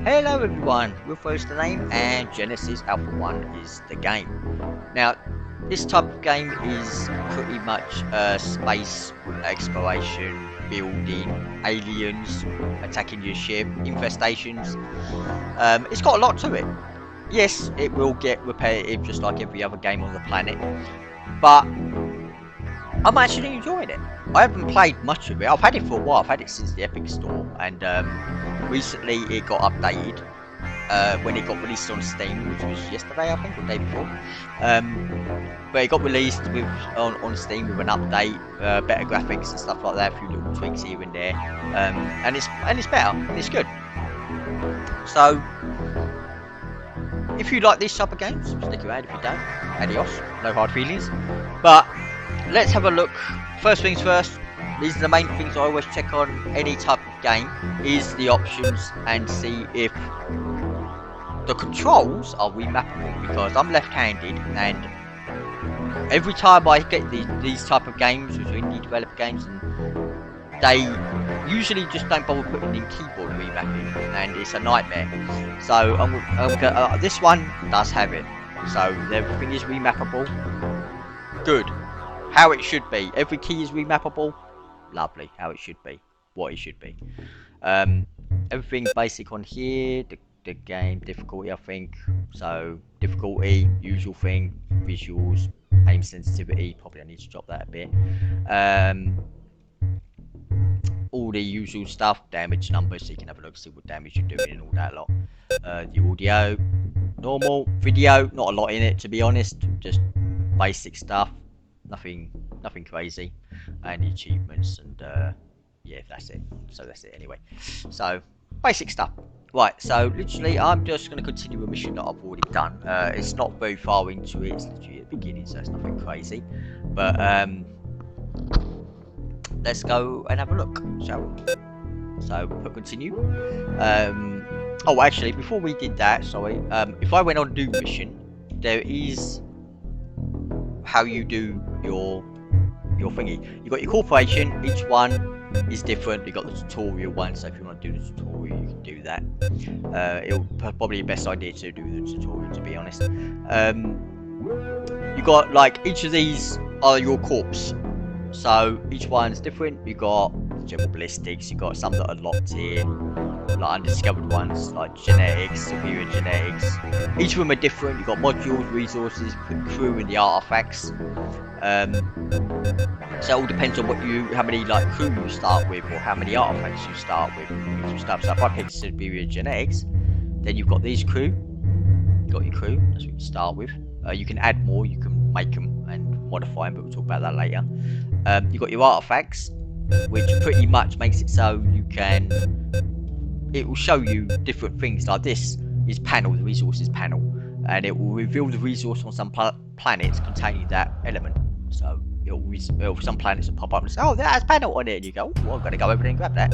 Hello everyone, Wilfo's the name and Genesis Alpha 1 is the game. Now, this type of game is pretty much space exploration, building, aliens, attacking your ship, infestations. It's got a lot to it. Yes, it will get repetitive just like every other game on the planet, but I'm actually enjoying it. I haven't played much of it. I've had it for a while. I've had it since the Epic Store, and recently it got updated when it got released on Steam, which was yesterday, I think, or the day before. But it got released with on Steam with an update, better graphics and stuff like that, a few little tweaks here and there, and it's better and it's good. So if you like these type of games, stick around. If you don't, adios, no hard feelings. But let's have a look. First things first, these are the main things I always check on any type of game, is the options and see if the controls are remappable, because I'm left-handed and every time I get these type of games, which are indie developed games, and they usually just don't bother putting in keyboard remapping, and it's a nightmare. So this one does have it, so everything is remappable. Good. How it should be. Every key is remappable. Lovely. How it should be. What it should be. Everything basic on here. The game difficulty, I think. So difficulty, usual thing. Visuals, aim sensitivity. Probably I need to drop that a bit. All the usual stuff. Damage numbers, so you can have a look, see what damage you're doing and all that lot. The audio, normal. Video, not a lot in it, to be honest. Just basic stuff. Nothing crazy, and the achievements, and yeah, that's it. So that's it anyway. So basic stuff. Right, so literally I'm just going to continue a mission that I've already done. It's not very far into it, it's literally at the beginning, so it's nothing crazy. But let's go and have a look, shall we? So put continue. Oh, actually, before we did that, sorry, if I went on do mission, there is how you do your thingy. You got your corporation, each one is different. You got the tutorial one, so if you want to do the tutorial, you can do that. It'll probably the best idea to do the tutorial, to be honest. You got like each of these are your corps, so each one's different. You got general ballistics. You got some that are locked here, like undiscovered ones, like genetics, superior genetics. Each of them are different. You've got modules, resources, crew, and the artifacts. So it all depends on how many like crew you start with, or how many artifacts you start with. So if I pick superior genetics, then you've got these crew. You've got your crew. That's what you start with. You can add more. You can make them and modify them, but we'll talk about that later. You've got your artifacts, which pretty much makes it so you can. It will show you different things. Like this is panel, the resources panel, and it will reveal the resource on some planets containing that element. So some planets will pop up and say, "Oh, that has panel on it," and you go, "Oh, well, I've got to go over there and grab that."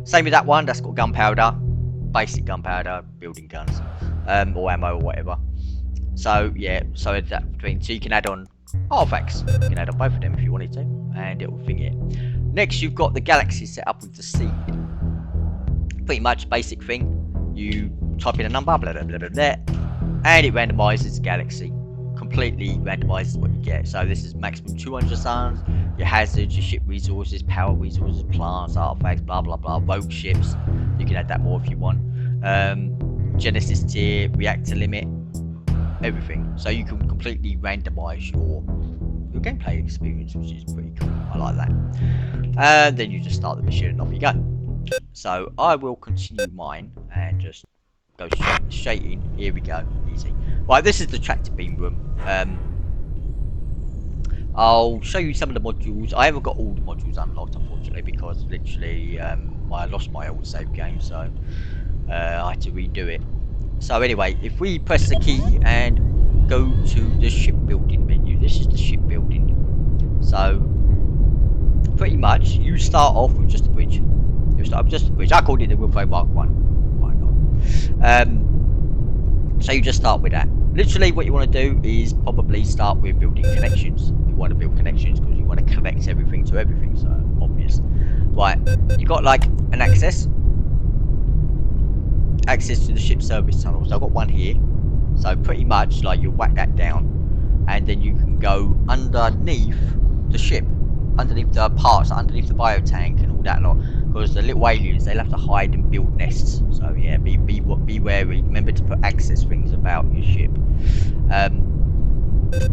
Same with that one. That's got gunpowder, basic gunpowder, building guns, or ammo or whatever. So yeah, so that between, so you can add on artifacts. You can add on both of them if you wanted to, and it will thing it. Next, you've got the galaxy set up with the seed. Pretty much basic thing. You type in a number, blah blah blah blah blah, and it randomizes the galaxy. Completely randomizes what you get. So this is maximum 200 suns, your hazards, your ship resources, power resources, plants, artifacts, blah blah blah, rogue ships. You can add that more if you want. Genesis tier, reactor limit, everything. So you can completely randomize your gameplay experience, which is pretty cool. I like that. And then you just start the mission and off you go. So I will continue mine and just go straight in. Here we go, easy. Right, this is the tractor beam room. I'll show you some of the modules. I haven't got all the modules unlocked, unfortunately, because literally I lost my old save game, so I had to redo it. So anyway, if we press the key and go to the shipbuilding menu, this is the shipbuilding. So pretty much you start off with just a bridge. You start with just a bridge. I called it the Wilfo Mark 1. Why not? So you just start with that. Literally what you want to do is probably start with building connections. You want to build connections because you want to connect everything to everything, so obvious. Right, you got like an access access to the ship service tunnels. I've got one here, so pretty much like you whack that down, and then you can go underneath the ship, underneath the parts, underneath the biotank and all that lot. Because the little aliens, they'll have to hide and build nests. So yeah, be wary. Remember to put access things about your ship.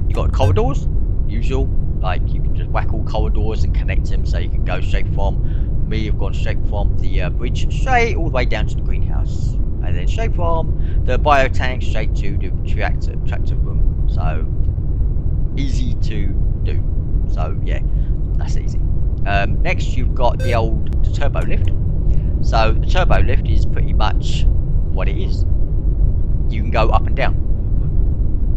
You got corridors, usual. Like you can just whack all corridors and connect them, so you can go straight from me. I've gone straight from the bridge straight all the way down to the greenhouse, and then straight from the biotank straight to the tractor room. So easy to do. So yeah, that's easy. Next, you've got the turbo lift. So the turbo lift is pretty much what it is. You can go up and down.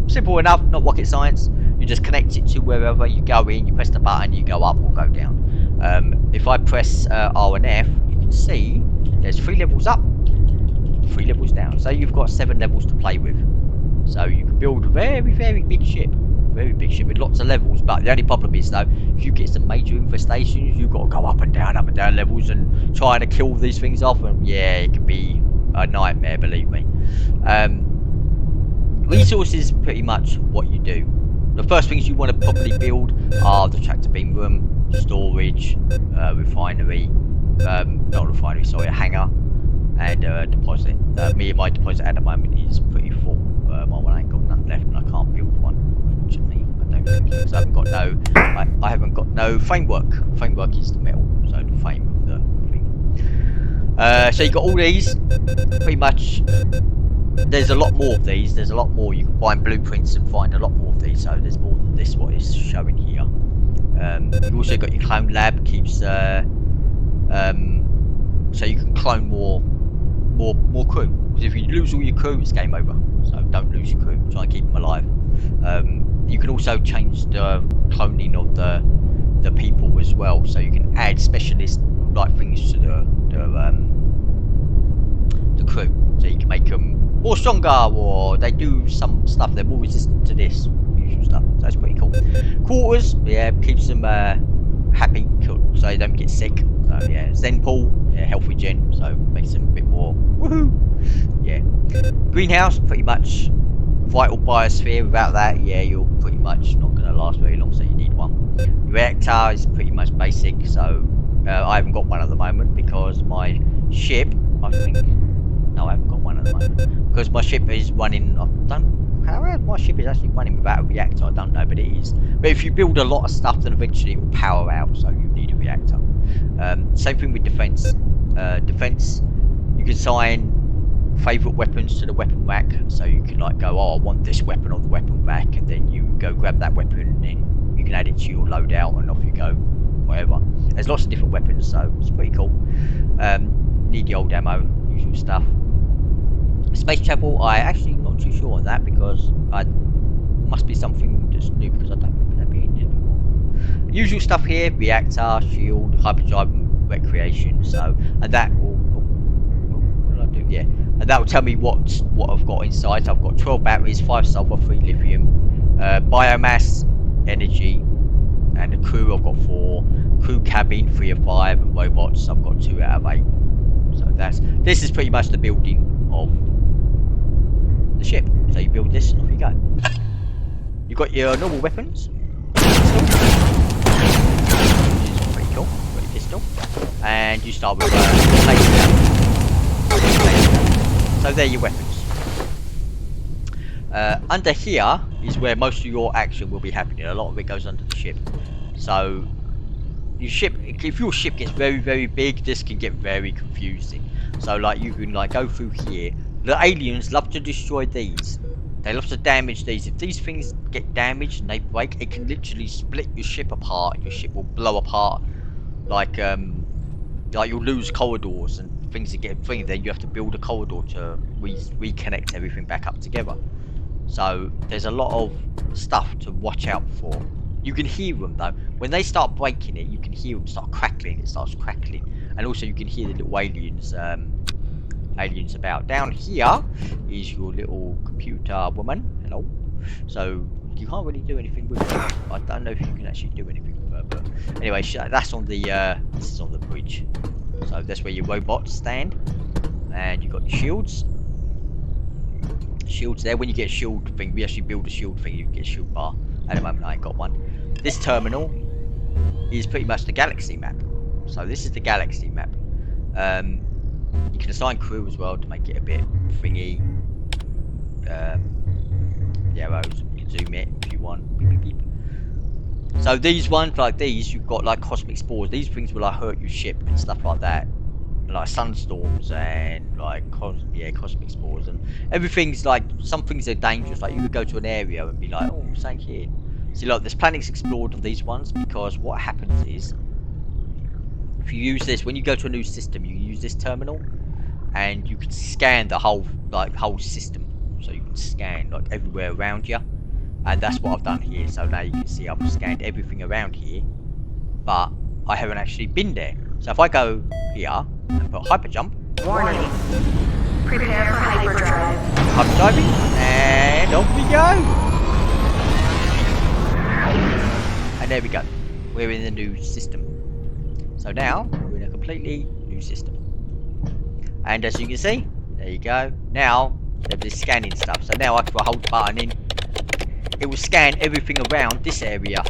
Simple enough, not rocket science. You just connect it to wherever you go in. You press the button, you go up or go down. If I press R and F, you can see there's 3 levels up, 3 levels down. So you've got 7 levels to play with. So you can build a very, very big ship. Very big ship with lots of levels, but the only problem is though, if you get some major infestations, you've got to go up and down levels and trying to kill these things off, and yeah, it can be a nightmare, believe me. Resources pretty much what you do. The first things you want to probably build are the tractor beam room, storage, refinery, not refinery, sorry, a hangar, and deposit. My deposit at the moment is pretty full. My one ain't got none left, and I can't build one. Unfortunately, I don't think, because I haven't got no framework. Framework is the metal, so the frame of the thing. So you got all these. Pretty much, there's a lot more of these. There's a lot more. You can find blueprints and find a lot more of these. So there's more than this what is showing here. You've also got your clone lab. Keeps so you can clone more crew. Because if you lose all your crew, it's game over. So don't lose your crew. Try and keep them alive. You can also change the cloning of the people as well. So you can add specialist like things to the crew. So you can make them more stronger, or they do some stuff. They're more resistant to this usual stuff. So that's pretty cool. Quarters, yeah, keeps them happy, so they don't get sick. So yeah, Zen pool, yeah, health regen, so makes them a bit more woohoo. Yeah. Greenhouse, pretty much vital biosphere. Without that, yeah, you're pretty much not going to last very long. So you need one. Reactor is pretty much basic. So I haven't got one at the moment because my ship, I think, no, I haven't got one at the moment because my ship is running. My ship is actually running without a reactor. I don't know, but it is. But if you build a lot of stuff, then eventually it will power out. So you need a reactor. Same thing with defense. Defense, you can assign favorite weapons to the weapon rack. So you can like go, oh, I want this weapon on the weapon rack, and then you go grab that weapon, and then you can add it to your loadout, and off you go, whatever. There's lots of different weapons, so it's pretty cool. Need the old ammo, usual stuff. Space travel, I actually not too sure on that because I must be something that's new because I don't remember that being there before. Usual stuff here: reactor, shield, hyperdrive, recreation. So, and that will. What did I do? Yeah, and that will tell me what I've got inside. So I've got 12 batteries, 5 sulfur, 3 lithium, biomass, energy, and the crew. I've got 4. Crew cabin, 3 of 5, and robots. I've got 2 out of 8. So this is pretty much the building of the ship. So you build this and off you go. You've got your normal weapons, which is pretty cool. You've got your pistol, and you start with laser. So they're your weapons. Under here is where most of your action will be happening. A lot of it goes under the ship. So your ship, if your ship gets very, very big, this can get very confusing. So like you can like go through here. The aliens love to destroy these. They love to damage these. If these things get damaged and they break, it can literally split your ship apart, and your ship will blow apart. Like you'll lose corridors and things that get free. Then you have to build a corridor to reconnect everything back up together. So there's a lot of stuff to watch out for. You can hear them though. When they start breaking it, you can hear them start crackling. It starts crackling, and also you can hear the little aliens. Aliens about. Down here is your little computer woman. Hello. So you can't really do anything with her. I don't know if you can actually do anything with her, but anyway, that's on the this is on the bridge. So that's where your robots stand. and you've got your shields. Shields there. When you get a shield thing, we actually build a shield thing, you get a shield bar. At the moment I ain't got one. This terminal is pretty much the galaxy map. So this is the galaxy map. You can assign crew as well to make it a bit thingy. The arrows, you can zoom it if you want. Beep, beep, beep. So these ones like these, you've got like cosmic spores. These things will like hurt your ship and stuff like that. Like sunstorms and like cosmic spores and everything's like, some things are dangerous. Like you could go to an area and be like, oh, something here. See, like there's planets explored on these ones, because what happens is, if you use this when you go to a new system, you use this terminal, and you can scan the whole system. So you can scan like everywhere around you, and that's what I've done here. So now you can see I've scanned everything around here, but I haven't actually been there. So if I go here and put hyper jump, warning, prepare for hyperdrive. Hyperdriving, and off we go. And there we go. We're in the new system. So now we're in a completely new system. And as you can see, there you go. Now there's this scanning stuff. So now I can hold the button in. It will scan everything around this area.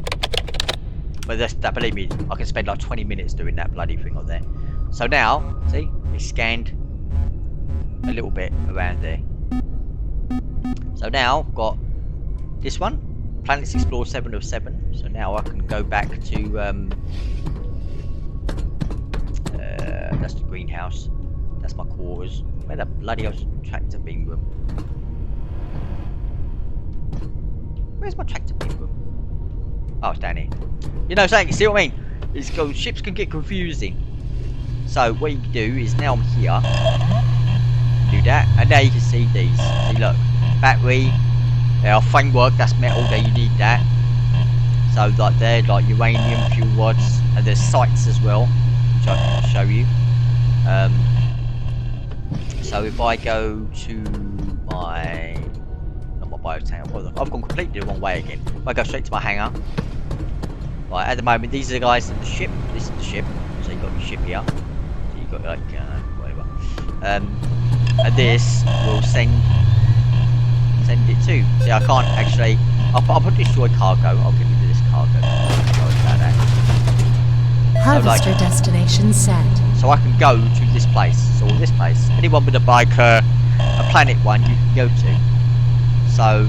But that, believe me, I can spend like 20 minutes doing that bloody thing on there. So now, see, it's scanned a little bit around there. So now I've got this one, Planets Explored 7 of 7. So now I can go back to that's the greenhouse. That's my quarters. Where the bloody hell's tractor beam room? Where's my tractor beam room? Oh, it's down here. You know, saying, see what I mean? Ships can get confusing. So what you can do is, now I'm here, do that, and now you can see these. See, look, battery, framework, that's metal. There, you need that. So like they're like uranium fuel rods, and there's sights as well, which I can show you. So if I go to my, not my biotank, I've gone completely the wrong way again. If I go straight to my hangar, right, at the moment these are the guys in the ship. This is the ship. So you've got your ship here. So you've got like whatever. And this will send it to. See, I can't actually. I'll put destroy cargo. I'll get rid of this cargo. Harvester destination set. So I can go to this place. So this place. Anyone with a bike, a planet one, you can go to. So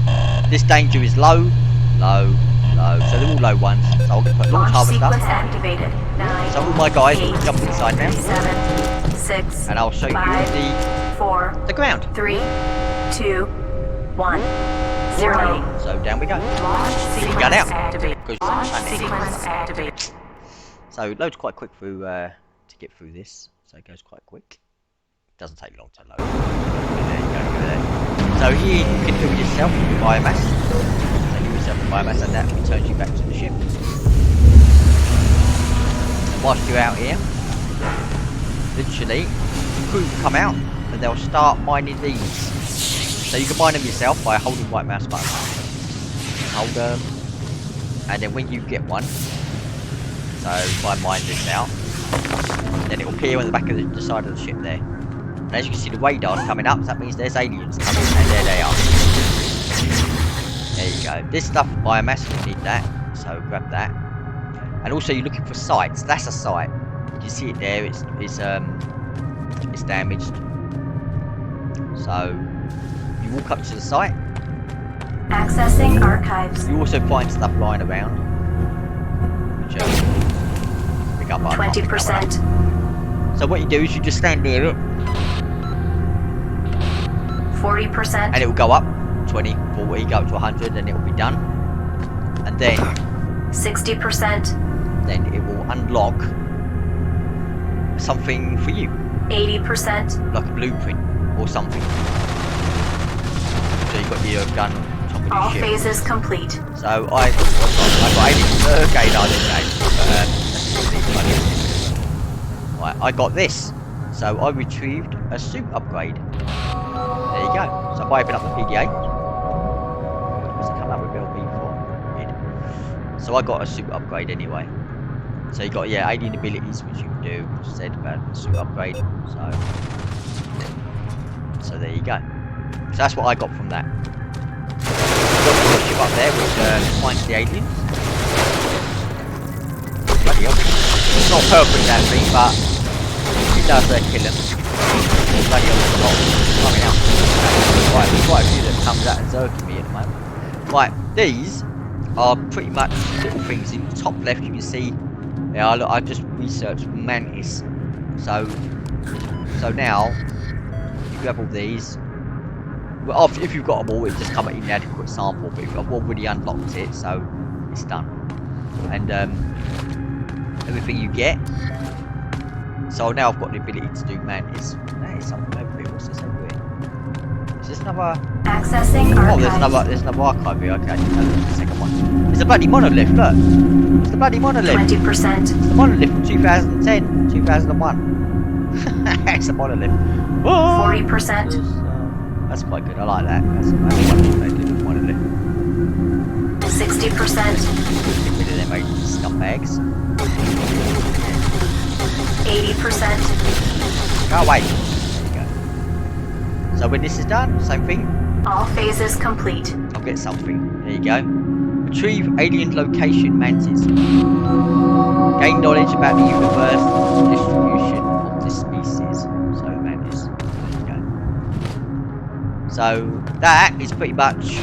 this danger is low, low, low. So they're all low ones. So I'll put launch harvester. Activated. 9, So all my guys 8, will jump inside now. 7, 6, And I'll show 5, you 4, the ground. 3, 2, 1, 0. So down we go. Launch sequence gun out. activated. Goes to Launch the planet. sequence activated. So it loads quite quick through to get through this. So it goes quite quick. Doesn't take long to load. There you go, there. So here you can heal yourself with biomass. So heal yourself with biomass, and that returns you back to the ship. And whilst you're out here, literally, the crew will come out and they'll start mining these. So you can mine them yourself by holding right mouse button. Hold them, and then when you get one, so if I mine this now, then it will appear on the back of the side of the ship there. And as you can see, the radar's coming up, so that means there's aliens coming, and there they are. There you go. This stuff, biomass, you need that, so grab that. And also you're looking for sights. That's a sight. You can see it there, it's damaged. So you walk up to the site. Accessing archives. You also find stuff lying around, which pick up. 20%. So what you do is you just stand near it, 40%. and it will go up 20, 40, go up to 100, and it will be done. And then 60%. then it will unlock something for you, 80%. like a blueprint or something. So you've got your gun on top of your All ship. phases complete. So I got aliens. Okay, no, I didn't know. Right, I got this. So I retrieved a suit upgrade. There you go. So if I open up the PDA, what's it come up with LB for? Weird. So I got a suit upgrade anyway. So you got, yeah, alien abilities which you can do, which I said about the suit upgrade. So So there you go. So that's what I got from that. Got the ship up there which finds the aliens. Bloody hell. It's not perfect that thing, but it does kill them. Bloody hell, there's a lot coming out. Right, there's quite a few that comes out and zerking me at the moment. Right, these are pretty much little things. In the top left you can see, yeah, look, I just researched mantis. So now you have all these. Well, if you've got them all, it just come at inadequate sample. But I've already unlocked it, so it's done. And everything you get. So now I've got the ability to do mantis. That is something over here. What's this over here? Is this another? Accessing Oh, archive. there's another archive here. Okay, the second one. It's a bloody monolith. Look, it's the bloody monolith. 20%. It's the monolith from 2010, 2001. It's a monolith. Whoa! 40%. That's quite good. I like that. That's quite good monolith. 60%. Get rid of them scumbags. 80%. Go away. There you go. So when this is done, same thing. All phases complete. I'll get something. There you go. Retrieve alien location mantis. Gain knowledge about the universe distribution of this species. So mantis. There you go. So that is pretty much.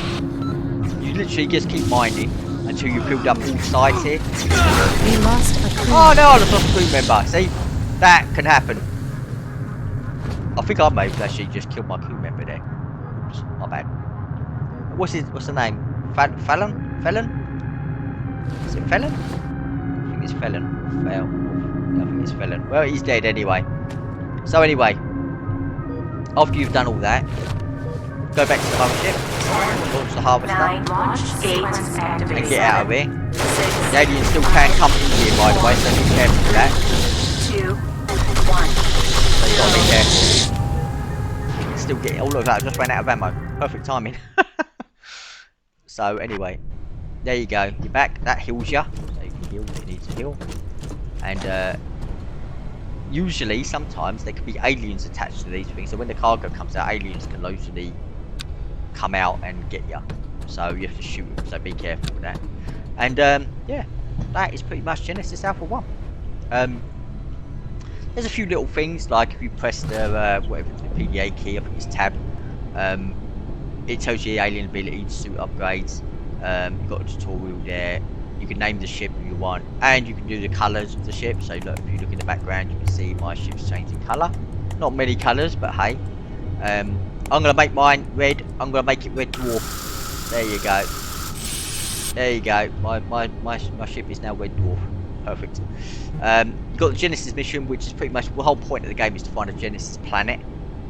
You literally just keep mining until you build up all sides here. We lost a crew. Oh no, I lost a crew member. See, that can happen. I think I may have actually just killed my crew member there. Oops, my bad. What's the name? Fallon? Is it Fallon? I think it's Fallon. Yeah, I think it's Fallon. Well, he's dead anyway. So anyway, after you've done all that, go back to the mothership, launch the harvester, 9, 8, and get out of here. The aliens still can come in here, by the way, so be careful with that. 2, 1. So you gotta be careful. You can still get. Oh look, I just ran out of ammo. Perfect timing. So anyway, there you go. You're back. That heals you. So you can heal what you need to heal. And usually, sometimes there could be aliens attached to these things. So when the cargo comes out, aliens can usually come out and get you. So you have to shoot them. So be careful with that. And yeah, that is pretty much Genesis Alpha 1. There's a few little things, like if you press the whatever the PDA key, I think it's tab, it tells you the alien ability to suit upgrades. You've got a tutorial there. You can name the ship you want, and you can do the colours of the ship. So look, if you look in the background, you can see my ship's changing colour. Not many colours, but hey. I'm gonna make mine red. I'm gonna make it Red Dwarf. There you go. There you go. My ship is now Red Dwarf. Perfect. You've got the Genesis mission, which is pretty much the whole point of the game is to find a Genesis planet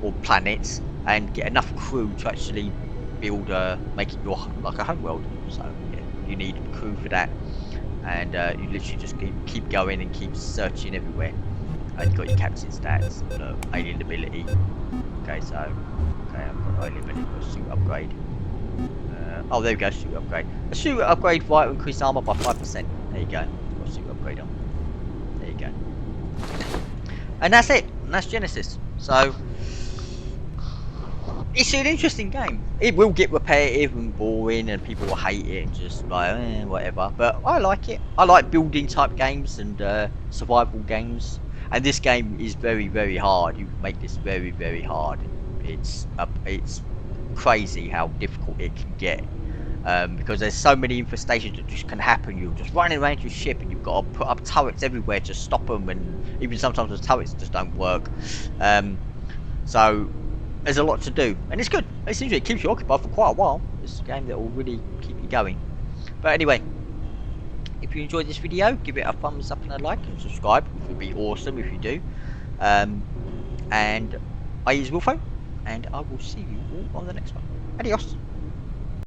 or planets and get enough crew to actually build make it your like a homeworld. So yeah, you need a crew for that, and you literally just keep going and keep searching everywhere. And you've got your captain stats, alien ability. Okay, so I've got alien ability, got suit upgrade. Oh, there we go, suit upgrade. A suit upgrade right will increase armor by 5%. There you go. Got a suit upgrade on. There you go. And that's it. And that's Genesis. So it's an interesting game. It will get repetitive and boring, and people will hate it and just like whatever. But I like it. I like building type games and survival games. And this game is very, very hard. You can make this very, very hard. It's crazy how difficult it can get. Because there's so many infestations that just can happen. You're just running around your ship and you've got to put up turrets everywhere to stop them, and even sometimes the turrets just don't work. So there's a lot to do, and it's good. It's interesting. It keeps you occupied for quite a while. It's a game that will really keep you going. But anyway, if you enjoyed this video, give it a thumbs up and a like, and subscribe. It would be awesome if you do. And I use Wilfo, and I will see you all on the next one. Adios.